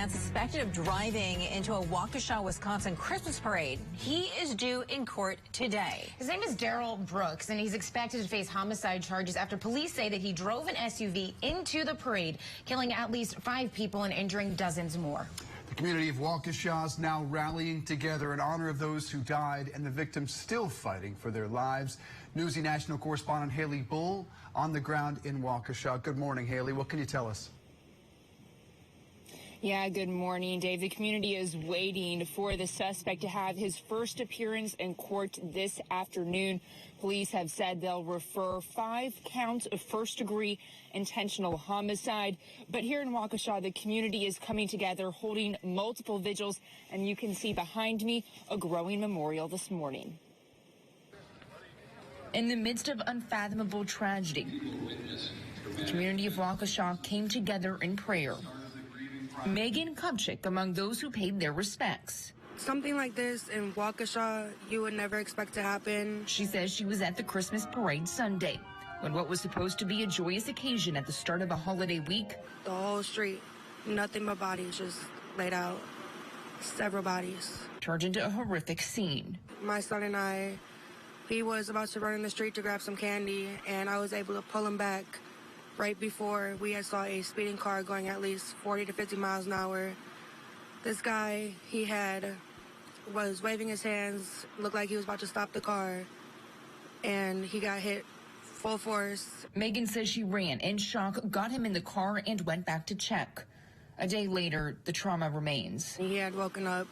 man suspected of driving into a Waukesha, Wisconsin Christmas parade. He is due in court today. His name is Darrell Brooks, and he's expected to face homicide charges after police say that he drove an SUV into the parade, killing at least 5 people and injuring dozens more. The community of Waukesha is now rallying together in honor of those who died and the victims still fighting for their lives. Newsy national correspondent Haley Bull on the ground in Waukesha. Good morning, Haley. What can you tell us? Yeah, good morning, Dave. The community is waiting for the suspect to have his first appearance in court this afternoon. Police have said they'll refer 5 counts of first-degree intentional homicide. But here in Waukesha, the community is coming together, holding multiple vigils, and you can see behind me a growing memorial this morning. In the midst of unfathomable tragedy, the community of Waukesha came together in prayer. Megan Kupchik among those who paid their respects. Something like this in Waukesha, you would never expect to happen. She says she was at the Christmas parade Sunday, when what was supposed to be a joyous occasion at the start of a holiday week. The whole street, nothing but bodies just laid out, several bodies. Turned into a horrific scene. My son and I, he was about to run in the street to grab some candy, and I was able to pull him back right before we had saw a speeding car going at least 40 to 50 miles an hour. This guy, was waving his hands, looked like he was about to stop the car, and he got hit full force. Megan says she ran in shock, got him in the car, and went back to check. A day later, the trauma remains. He had woken up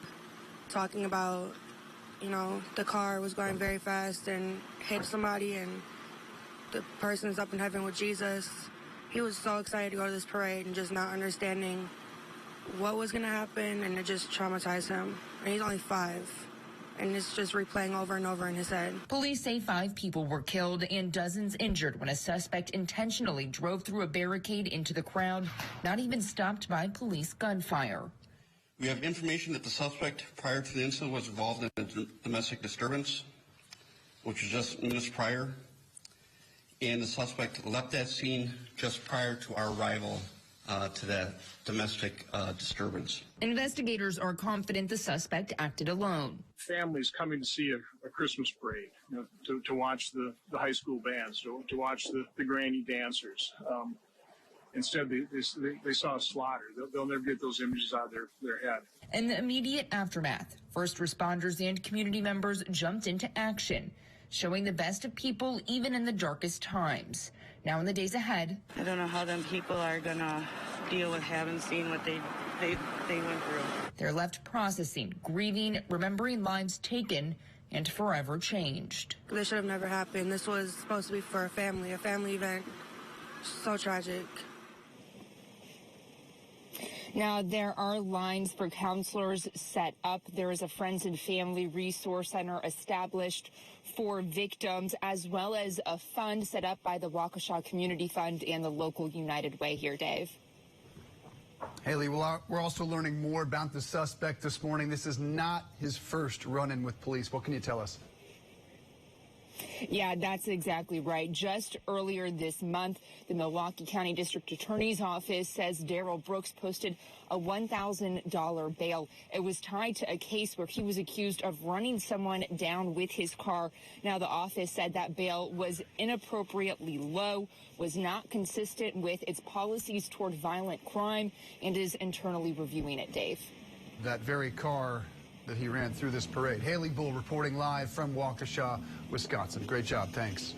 talking about, the car was going very fast and hit somebody, and the person's up in heaven with Jesus. He was so excited to go to this parade and just not understanding what was going to happen, and it just traumatized him. And he's only 5, and it's just replaying over and over in his head. Police say 5 people were killed and dozens injured when a suspect intentionally drove through a barricade into the crowd, not even stopped by police gunfire. We have information that the suspect prior to the incident was involved in a domestic disturbance, which was just minutes prior. And the suspect left that scene just prior to our arrival to that domestic disturbance. Investigators are confident the suspect acted alone. Families coming to see a Christmas parade, to watch the high school bands, to watch the granny dancers. Instead, they saw a slaughter. They'll never get those images out of their head. In the immediate aftermath, first responders and community members jumped into action, showing the best of people even in the darkest times. Now in the days ahead, I don't know how them people are going to deal with having seen what they went through. They're left processing, grieving, remembering lives taken and forever changed. This should have never happened. This was supposed to be for a family event. So tragic. Now, there are lines for counselors set up. There is a Friends and Family Resource Center established for victims, as well as a fund set up by the Waukesha Community Fund and the local United Way here, Dave. Haley, we're also learning more about the suspect this morning. This is not his first run-in with police. What can you tell us? Yeah, that's exactly right. Just earlier this month, the Milwaukee County District Attorney's Office says Darrell Brooks posted a $1,000 bail. It was tied to a case where he was accused of running someone down with his car. Now, the office said that bail was inappropriately low, was not consistent with its policies toward violent crime, and is internally reviewing it, Dave. That very car that he ran through this parade. Haley Bull reporting live from Waukesha, Wisconsin. Great job. Thanks.